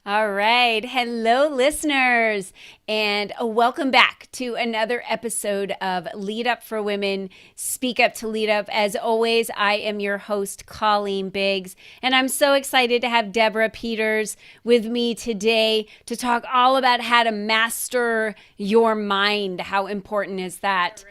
All right. Hello, listeners, and welcome back to another episode of Lead Up for Women, Speak Up to Lead Up. As always, I am your host, Colleen Biggs, and I'm so excited to have Deborah Peters with me today to talk all about how to master your mind. How important is that?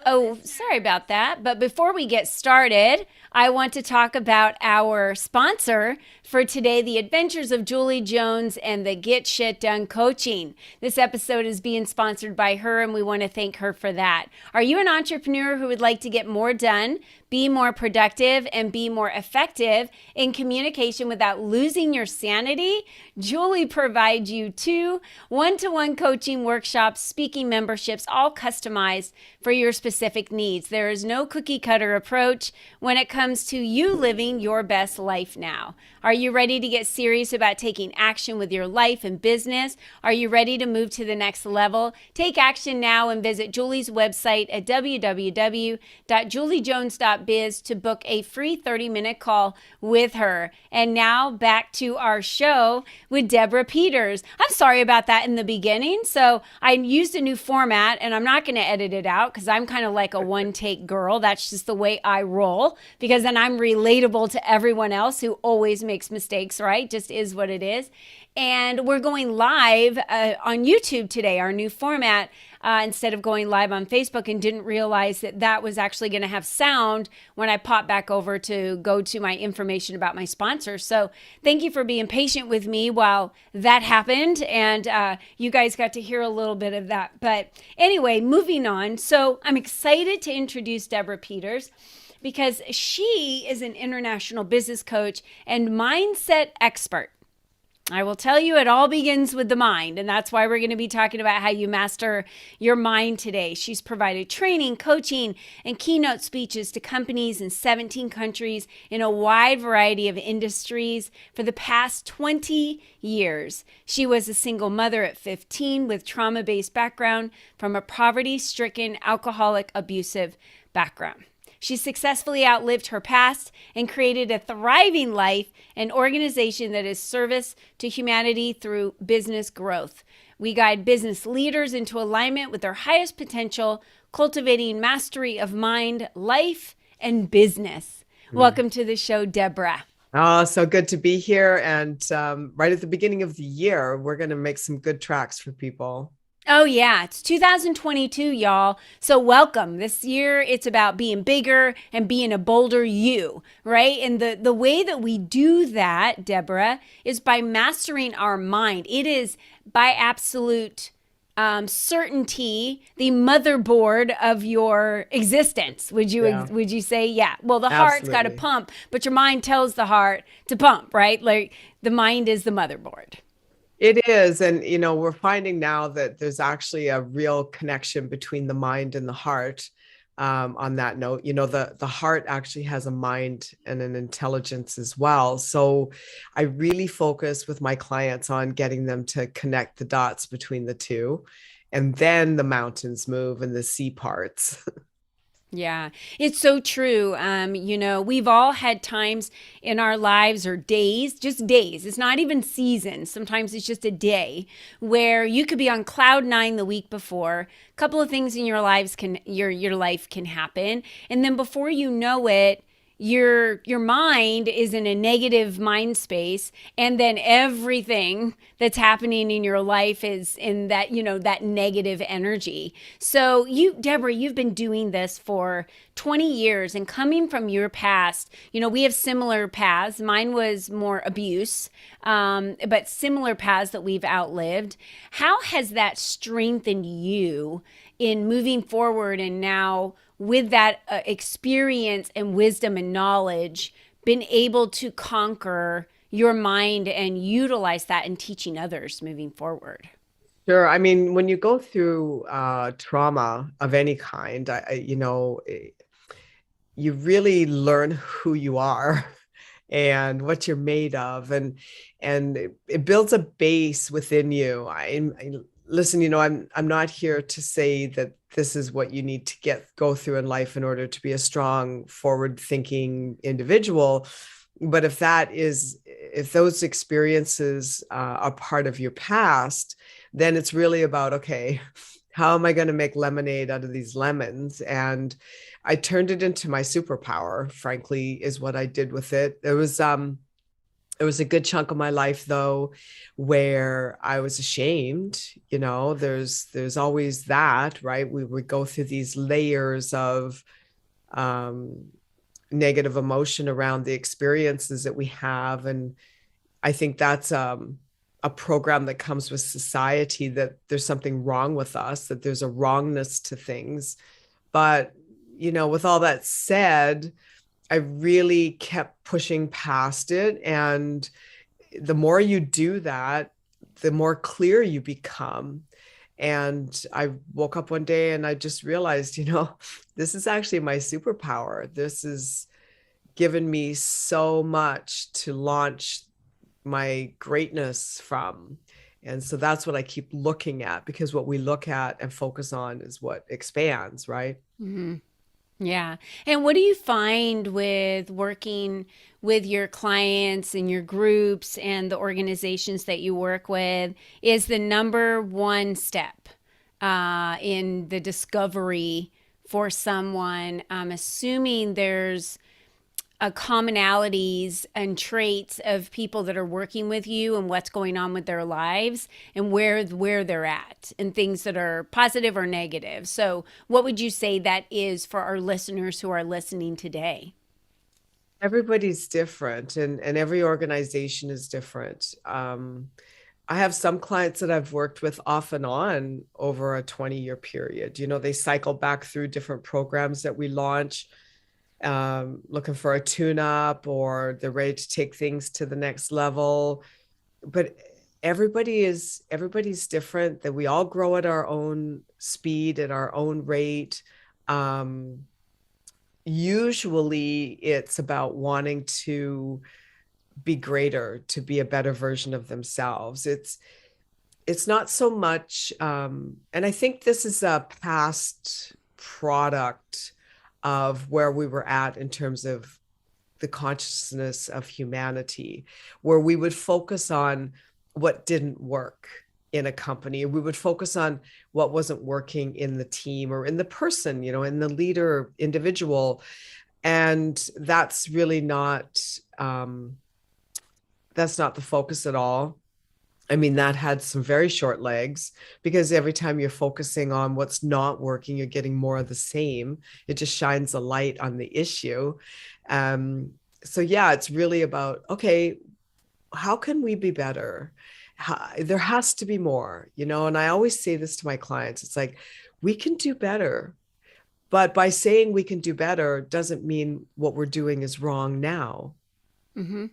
Oh, sorry about that. But before we get started, I want to talk about our sponsor for today, The Adventures of Julie Jones and the Get Shit Done Coaching. This episode is being sponsored by her, and we want to thank her for that. Are you an entrepreneur who would like to get more done, be more productive, and be more effective in communication without losing your sanity? Julie provides you 2 one-to-one coaching workshops, speaking memberships, all customized for your specific needs. There is no cookie cutter approach when it comes to you living your best life now. Are you ready to get serious about taking action with your life and business? Are you ready to move to the next level? Take action now and visit Julie's website at www.juliejones.biz to book a free 30-minute call with her. And now back to our show with Deborah Peters. I'm sorry about that in the beginning. So I used a new format, and I'm not going to edit it out because I'm kind of like a one-take girl. That's just the way I roll, because then I'm relatable to everyone else who always makes mistakes, right? Just is what it is. And we're going live on YouTube today, our new format, instead of going live on Facebook, and didn't realize that that was actually going to have sound when I pop back over to go to my information about my sponsor. So thank you for being patient with me while that happened. And you guys got to hear a little bit of that. But anyway, moving on. So I'm excited to introduce Deborah Peters, because she is an international business coach and mindset expert. I will tell you, it all begins with the mind, and that's why we're going to be talking about how you master your mind today. She's provided training, coaching, and keynote speeches to companies in 17 countries in a wide variety of industries for the past 20 years. She was a single mother at 15 with trauma-based background from a poverty-stricken, alcoholic, abusive background. She successfully outlived her past and created a thriving life and organization that is service to humanity through business growth. We guide business leaders into alignment with their highest potential, cultivating mastery of mind, life, and business. Welcome to the show, Deborah. Oh, so good to be here. And right at the beginning of the year, we're going to make some good tracks for people. Oh, yeah. It's 2022, y'all. So welcome. This year, it's about being bigger and being a bolder you, right? And the way that we do that, Deborah, is by mastering our mind. It is by absolute certainty the motherboard of your existence. Would you Yeah, would you say? Yeah. Well, the heart's got to absolutely. pump, but your mind tells the heart to pump, right? Like the mind is the motherboard. It is. And, we're finding now that there's actually a real connection between the mind and the heart. On that note, the heart actually has a mind and an intelligence as well. So I really focus with my clients on getting them to connect the dots between the two. And then the mountains move and the sea parts. Yeah, it's so true. We've all had times in our lives or days, just days. It's not even seasons. Sometimes it's just a day where you could be on cloud nine the week before. A couple of things in your lives your life can happen, and then before you know it, your mind is in a negative mind space, and then everything that's happening in your life is in that that negative energy. So Deborah, you've been doing this for 20 years, and coming from your past, we have similar paths. Mine was more abuse, but similar paths that we've outlived. How has that strengthened you in moving forward, and now with that experience and wisdom and knowledge, been able to conquer your mind and utilize that in teaching others moving forward? Sure. I mean, when you go through trauma of any kind, you really learn who you are and what you're made of, and it builds a base within you. Listen, I'm not here to say that this is what you need to go through in life in order to be a strong, forward thinking individual. But if those experiences are part of your past, then it's really about, okay, how am I going to make lemonade out of these lemons? And I turned it into my superpower, frankly, is what I did with it. It was a good chunk of my life though, where I was ashamed. There's always that, right? We would go through these layers of um, negative emotion around the experiences that we have. And I think that's a program that comes with society, that there's something wrong with us, that there's a wrongness to things. But, with all that said, I really kept pushing past it. And the more you do that, the more clear you become. And I woke up one day and I just realized, this is actually my superpower. This has given me so much to launch my greatness from. And so that's what I keep looking at, because what we look at and focus on is what expands, right? Mm-hmm. Yeah. And what do you find with working with your clients and your groups and the organizations that you work with is the number one step in the discovery for someone? I'm assuming there's commonalities and traits of people that are working with you and what's going on with their lives and where they're at and things that are positive or negative. So, what would you say that is for our listeners who are listening today? Everybody's different, and every organization is different. I have some clients that I've worked with off and on over a 20-year period. They cycle back through different programs that we launch, looking for a tune-up, or they're ready to take things to the next level. But everybody's different, that we all grow at our own speed, at our own rate. Usually it's about wanting to be greater, to be a better version of themselves. It's not so much, and I think this is a past product of where we were at in terms of the consciousness of humanity, where we would focus on what didn't work in a company. We would focus on what wasn't working in the team or in the person, in the leader individual. And that's really not, that's not the focus at all. I mean, that had some very short legs, because every time you're focusing on what's not working, you're getting more of the same. It just shines a light on the issue. So yeah, it's really about, okay, how can we be better? There has to be more, and I always say this to my clients. It's like, we can do better. But by saying we can do better doesn't mean what we're doing is wrong now. Mm-hmm.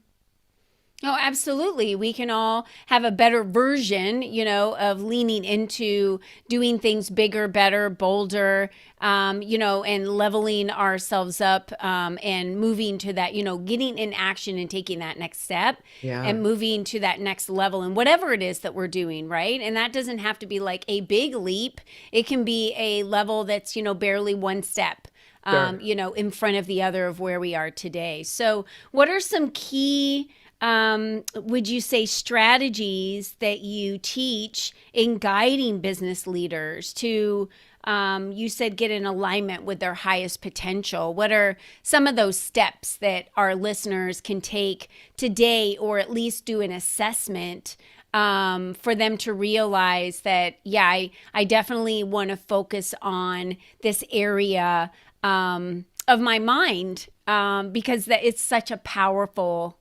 Oh, absolutely. We can all have a better version, of leaning into doing things bigger, better, bolder, and leveling ourselves up and moving to that, getting in action and taking that next step Yeah. and moving to that next level and whatever it is that we're doing, right? And that doesn't have to be like a big leap. It can be a level that's, barely one step. Sure. In front of the other of where we are today. So, what are some key would you say strategies that you teach in guiding business leaders to, you said, get in alignment with their highest potential? What are some of those steps that our listeners can take today, or at least do an assessment for them to realize that, yeah, I definitely want to focus on this area of my mind, because it's such a powerful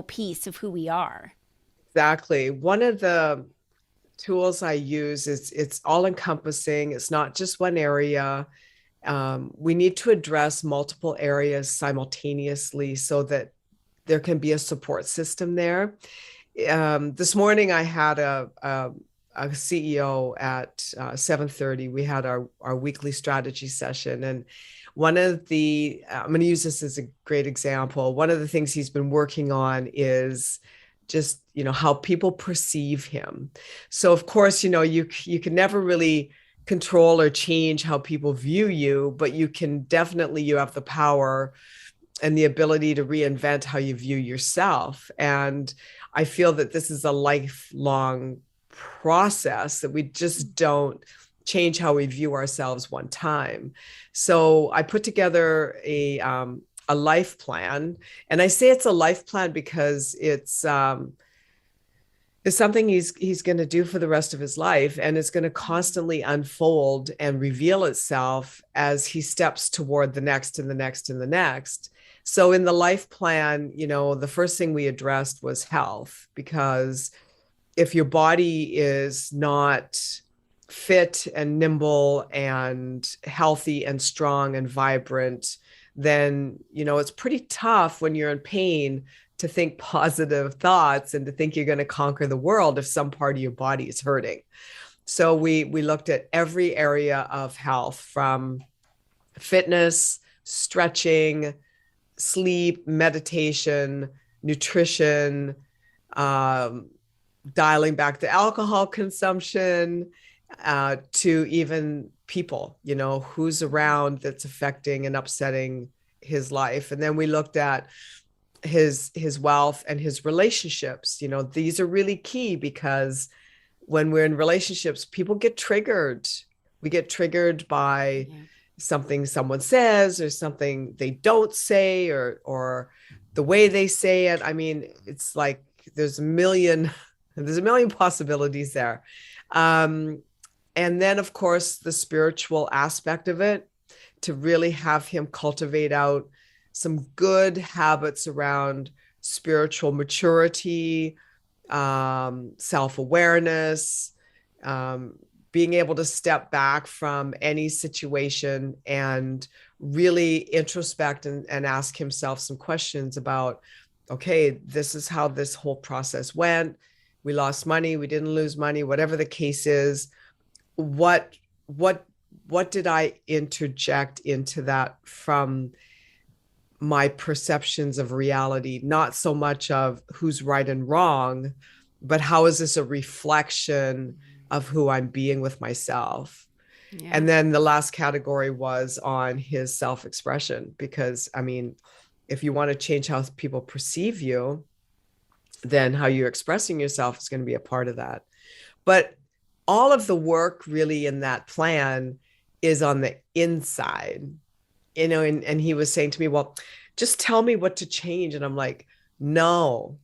piece of who we are. Exactly. One of the tools I use is, it's all encompassing. It's not just one area. We need to address multiple areas simultaneously so that there can be a support system there. This morning I had a CEO at 7:30. We had our weekly strategy session, and I'm going to use this as a great example. One of the things he's been working on is just, how people perceive him. So of course, you can never really control or change how people view you, but you have the power and the ability to reinvent how you view yourself. And I feel that this is a lifelong process, that we just don't change how we view ourselves one time. So I put together a life plan, and I say it's a life plan because it's something he's going to do for the rest of his life, and it's going to constantly unfold and reveal itself as he steps toward the next and the next and the next. So in the life plan, the first thing we addressed was health, because if your body is not fit and nimble and healthy and strong and vibrant, then it's pretty tough when you're in pain to think positive thoughts and to think you're going to conquer the world if some part of your body is hurting. So we looked at every area of health, from fitness, stretching, sleep, meditation, nutrition, dialing back the alcohol consumption, to even people, who's around that's affecting and upsetting his life. And then we looked at his wealth and his relationships. These are really key, because when we're in relationships, people get triggered. We get triggered by something someone says, or something they don't say, or the way they say it. I mean, it's like there's a million possibilities there. And then, of course, the spiritual aspect of it, to really have him cultivate out some good habits around spiritual maturity, self-awareness, being able to step back from any situation and really introspect and ask himself some questions about, okay, this is how this whole process went. We lost money, we didn't lose money, whatever the case is. What did I interject into that from my perceptions of reality? Not so much of who's right and wrong, but how is this a reflection of who I'm being with myself? Yeah. And then the last category was on his self-expression, because I mean, if you want to change how people perceive you, then how you're expressing yourself is going to be a part of that. But all of the work really in that plan is on the inside, and he was saying to me, well, just tell me what to change. And I'm like, no,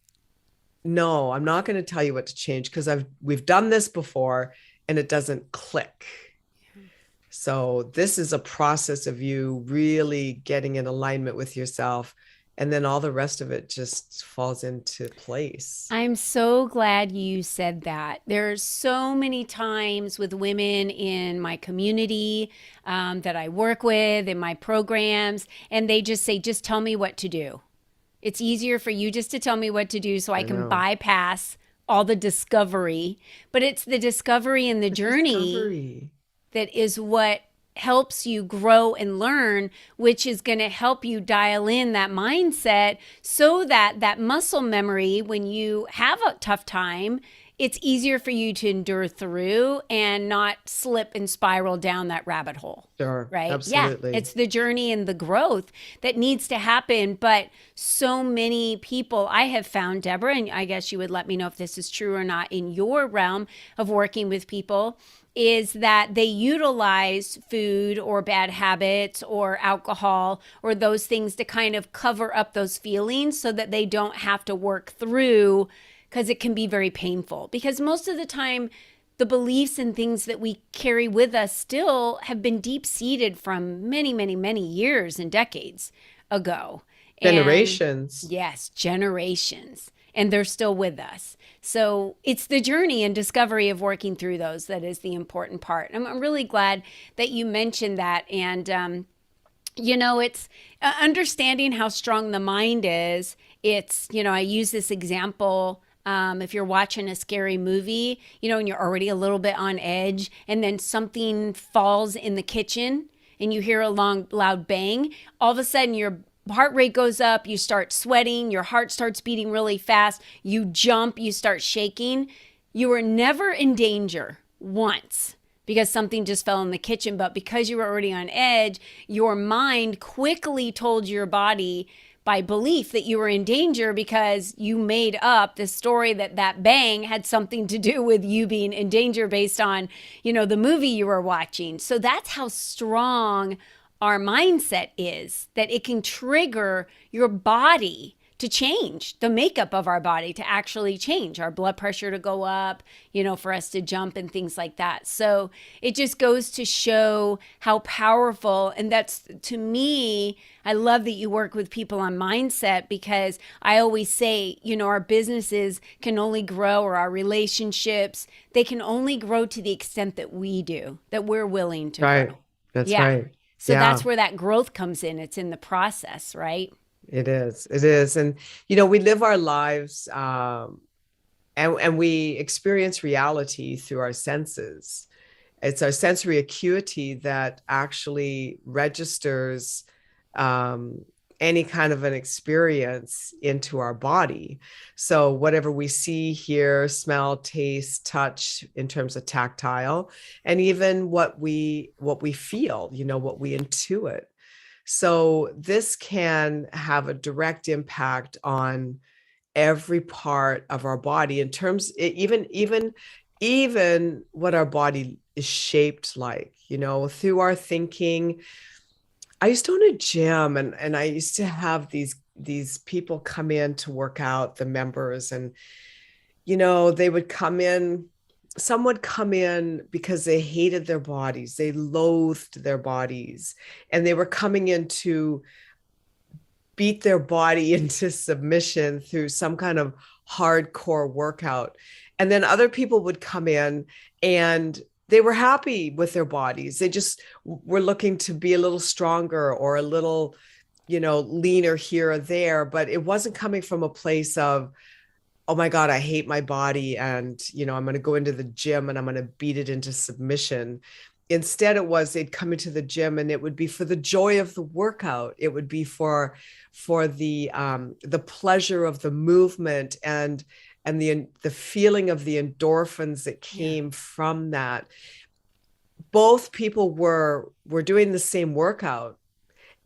I'm not going to tell you what to change, because we've done this before and it doesn't click. Yeah. So this is a process of you really getting in alignment with yourself, and then all the rest of it just falls into place. I'm so glad you said that. There's so many times with women in my community that I work with, in my programs, and they just say, just tell me what to do. It's easier for you just to tell me what to do so I can bypass all the discovery. But it's the discovery and the journey that is what helps you grow and learn, which is going to help you dial in that mindset, so that that muscle memory, when you have a tough time, it's easier for you to endure through and not slip and spiral down that rabbit hole. Sure. Right? Absolutely. Yeah. It's the journey and the growth that needs to happen. But so many people I have found, Deborah, and I guess you would let me know if this is true or not in your realm of working with people, is that they utilize food or bad habits or alcohol or those things to kind of cover up those feelings so that they don't have to work through, because it can be very painful. Because most of the time, the beliefs and things that we carry with us still have been deep-seated from many, many, many years and decades ago. Generations. Yes, generations. And they're still with us. So it's the journey and discovery of working through those that is the important part. I'm really glad that you mentioned that. And, it's understanding how strong the mind is. It's, I use this example. If you're watching a scary movie, and you're already a little bit on edge, and then something falls in the kitchen and you hear a loud bang, all of a sudden your heart rate goes up, you start sweating, your heart starts beating really fast, you jump, you start shaking. You were never in danger once. because something just fell in the kitchen. But because you were already on edge, your mind quickly told your body by belief that you were in danger, because you made up this story that that bang had something to do with you being in danger based on, the movie you were watching. So that's how strong our mindset is, that it can trigger your body to change, the makeup of our body to actually change, our blood pressure to go up, for us to jump and things like that. So it just goes to show how powerful. And that's, to me, I love that you work with people on mindset, because I always say, our businesses can only grow, or our relationships, they can only grow to the extent that we do, that we're willing to Right. grow. That's Yeah. right. So Yeah. that's where that growth comes in. It's in the process, right? It is. It is. And, we live our lives and we experience reality through our senses. It's our sensory acuity that actually registers um, any kind of an experience into our body. So whatever we see, hear, smell, taste, touch in terms of tactile, and even what we feel, what we intuit. So this can have a direct impact on every part of our body in terms, even what our body is shaped like, through our thinking. I used to own a gym, and I used to have these people come in to work out, the members, and they would come in. Some would come in because they hated their bodies, they loathed their bodies, and they were coming in to beat their body into submission through some kind of hardcore workout. And then other people would come in and they were happy with their bodies. They just were looking to be a little stronger or a little, leaner here or there, but it wasn't coming from a place of, oh my God, I hate my body. And, I'm going to go into the gym and I'm going to beat it into submission. Instead, it was they'd come into the gym and it would be for the joy of the workout. It would be for the pleasure of the movement and the feeling of the endorphins that came from that. Both people were doing the same workout,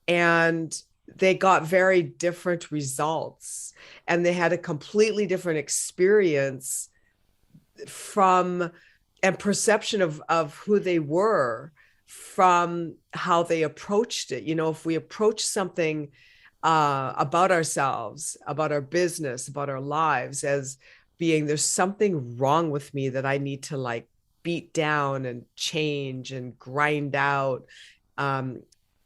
and they got very different results, and they had a completely different experience from and perception of who they were from how they approached it. If we approach something about ourselves, about our business, about our lives as being, there's something wrong with me that I need to like beat down and change and grind out,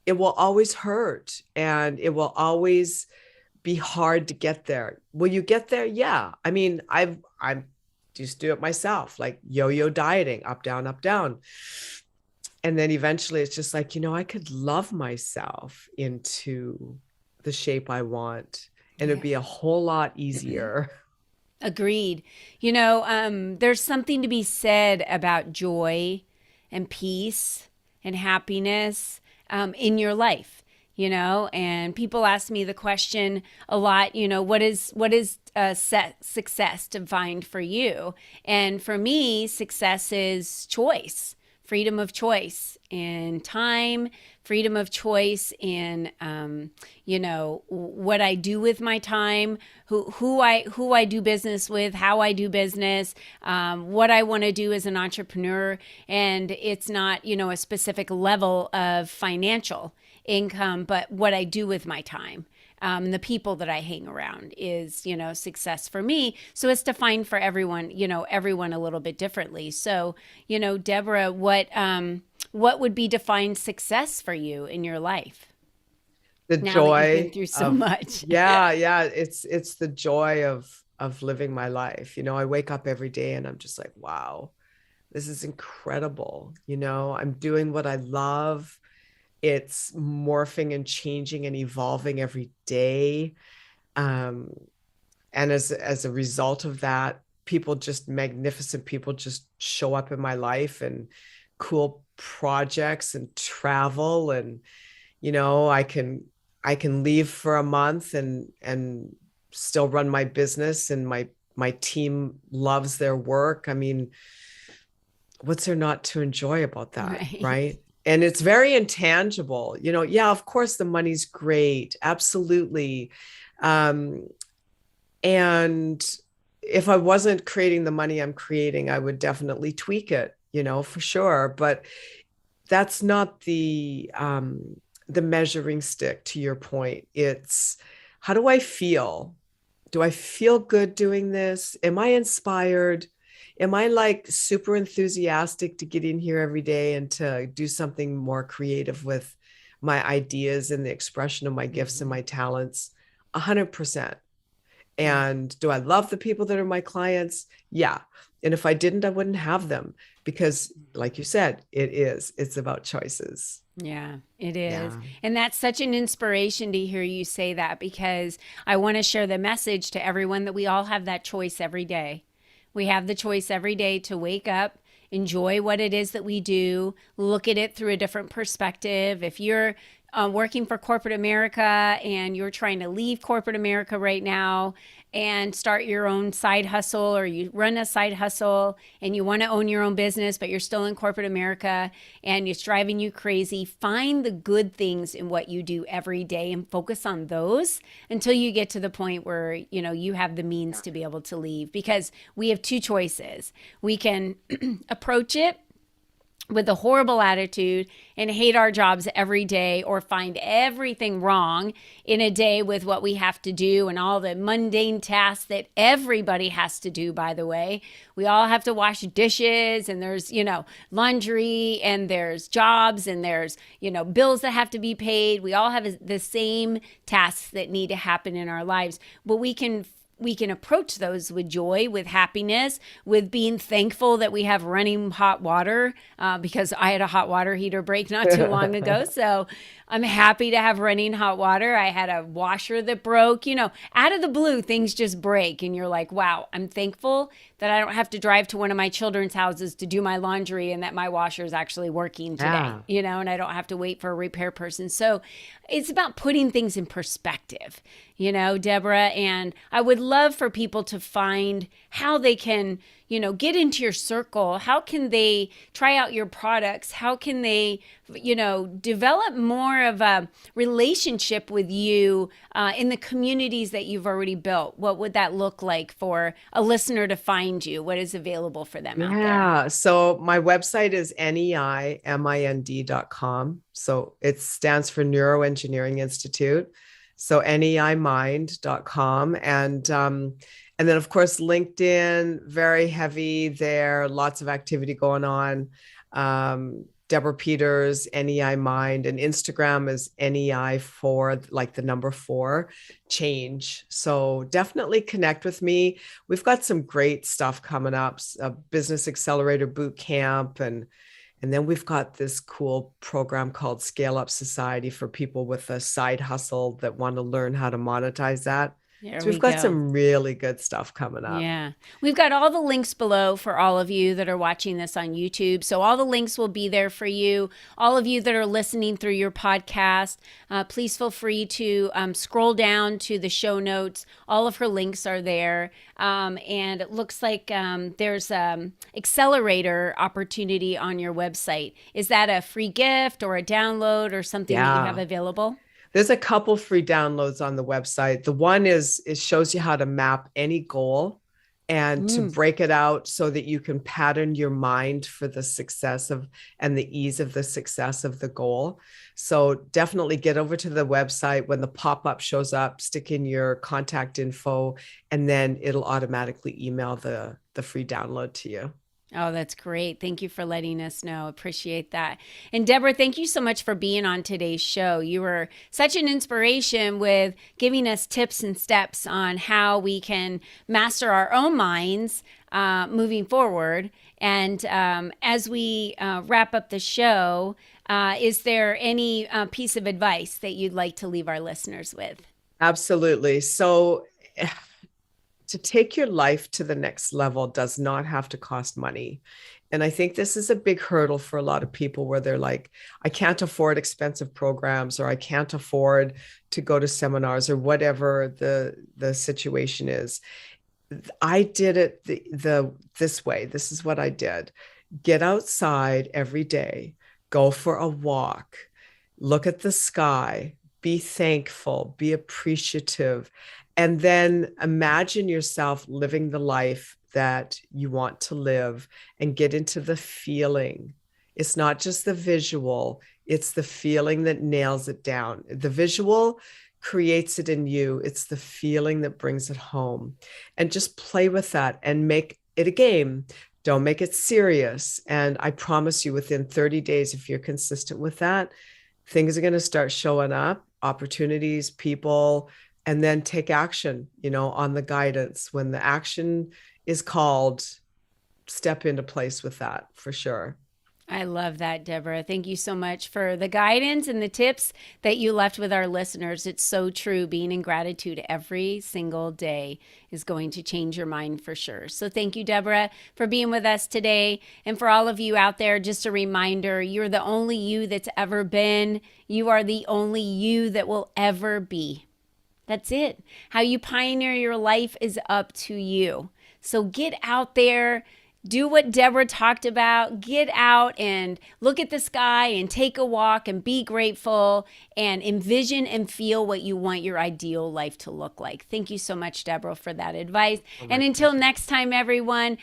it will always hurt, and it will always be hard to get there. Will you get there? Yeah. I mean, I'm just do it myself, like yo-yo dieting, up, down, up, down. And then eventually it's just like, I could love myself into the shape I want, and it'd be a whole lot easier. Agreed. There's something to be said about joy and peace and happiness in your life. And people ask me the question a lot, what is success defined for you? And for me, success is choice, freedom of choice in time, freedom of choice in, what I do with my time, who I do business with, how I do business, what I want to do as an entrepreneur. And it's not, a specific level of financial income, but what I do with my time. The people that I hang around is, success for me. So it's defined for everyone, everyone a little bit differently. So, Deborah, what would be defined success for you in your life? The Now that you've been joy through so of, much. yeah, it's the joy of living my life. I wake up every day and I'm just like, wow, this is incredible. I'm doing what I love. It's morphing and changing and evolving every day. Um, and as a result of that, magnificent people just show up in my life, and cool projects and travel, and I can leave for a month and still run my business, and my team loves their work. I mean, what's there not to enjoy about that, Right. right? And it's very intangible. Yeah, of course the money's great. Absolutely. Um, and if I wasn't creating the money I'm creating, I would definitely tweak it, for sure. But that's not the measuring stick, to your point. It's, how do I feel? Do I feel good doing this? Am I inspired? Am I like super enthusiastic to get in here every day and to do something more creative with my ideas and the expression of my gifts and Mhm. my talents? 100%. Yeah. And do I love the people that are my clients? Yeah. And if I didn't, I wouldn't have them, because, like you said, it's about choices. Yeah, it is. Yeah. And that's such an inspiration to hear you say that, because I want to share the message to everyone that we all have that choice every day. We have the choice every day to wake up, enjoy what it is that we do, look at it through a different perspective. If you're working for corporate America and you're trying to leave corporate America right now and start your own side hustle, or you run a side hustle and you want to own your own business, but you're still in corporate America and it's driving you crazy, find the good things in what you do every day and focus on those until you get to the point where, you have the means to be able to leave. Because we have two choices. We can approach it with a horrible attitude and hate our jobs every day, or find everything wrong in a day with what we have to do and all the mundane tasks that everybody has to do, by the way. We all have to wash dishes, and there's, laundry, and there's jobs, and there's, bills that have to be paid. We all have the same tasks that need to happen in our lives, but we can approach those with joy, with happiness, with being thankful that we have running hot water, because I had a hot water heater break not too long ago. So I'm happy to have running hot water. I had a washer that broke. Out of the blue, things just break. And you're like, wow, I'm thankful that I don't have to drive to one of my children's houses to do my laundry, and that my washer is actually working today, Yeah. and I don't have to wait for a repair person. So it's about putting things in perspective, Deborah. And I would love for people to find how they can, get into your circle. How can they try out your products? How can they, develop more of a relationship with you in the communities that you've already built? What would that look like for a listener to find you? What is available for them out there? Yeah. So my website is neimind.com. So it stands for Neuroengineering Institute. So neimind.com. And then of course, LinkedIn, very heavy there, lots of activity going on. Deborah Peters, NEI Mind, and Instagram is NEI for, like the number 4 change. So definitely connect with me. We've got some great stuff coming up, a business accelerator boot camp, and then we've got this cool program called Scale Up Society for people with a side hustle that want to learn how to monetize that. There So we we've got go. some really good stuff coming up. Yeah. We've got all the links below for all of you that are watching this on YouTube. So all the links will be there for you. All of you that are listening through your podcast, please feel free to scroll down to the show notes. All of her links are there. And it looks like there's accelerator opportunity on your website. Is that a free gift or a download or something that you have Yeah. available? There's a couple free downloads on the website. The one is, it shows you how to map any goal and to Mm. break it out so that you can pattern your mind for the success of and the ease of the success of the goal. So definitely get over to the website. When the pop-up shows up, stick in your contact info, and then it'll automatically email the free download to you. Oh, that's great. Thank you for letting us know. Appreciate that. And Deborah, thank you so much for being on today's show. You were such an inspiration with giving us tips and steps on how we can master our own minds moving forward. And as we wrap up the show, is there any piece of advice that you'd like to leave our listeners with? Absolutely. So to take your life to the next level does not have to cost money. And I think this is a big hurdle for a lot of people, where they're like, I can't afford expensive programs, or I can't afford to go to seminars, or whatever the situation is. I did it this way. This is what I did. Get outside every day, go for a walk, look at the sky, be thankful, be appreciative, and then imagine yourself living the life that you want to live and get into the feeling. It's not just the visual, it's the feeling that nails it down. The visual creates it in you, it's the feeling that brings it home. And just play with that and make it a game. Don't make it serious. And I promise you, within 30 days, if you're consistent with that, things are going to start showing up, opportunities, people, and then take action, on the guidance. When the action is called, step into place with that for sure. I love that, Deborah. Thank you so much for the guidance and the tips that you left with our listeners. It's so true. Being in gratitude every single day is going to change your mind for sure. So thank you, Deborah, for being with us today. And for all of you out there, just a reminder, you're the only you that's ever been. You are the only you that will ever be. That's it. How you pioneer your life is up to you. So get out there. Do what Deborah talked about. Get out and look at the sky and take a walk and be grateful and envision and feel what you want your ideal life to look like. Thank you so much, Deborah, for that advice. And until next time, everyone,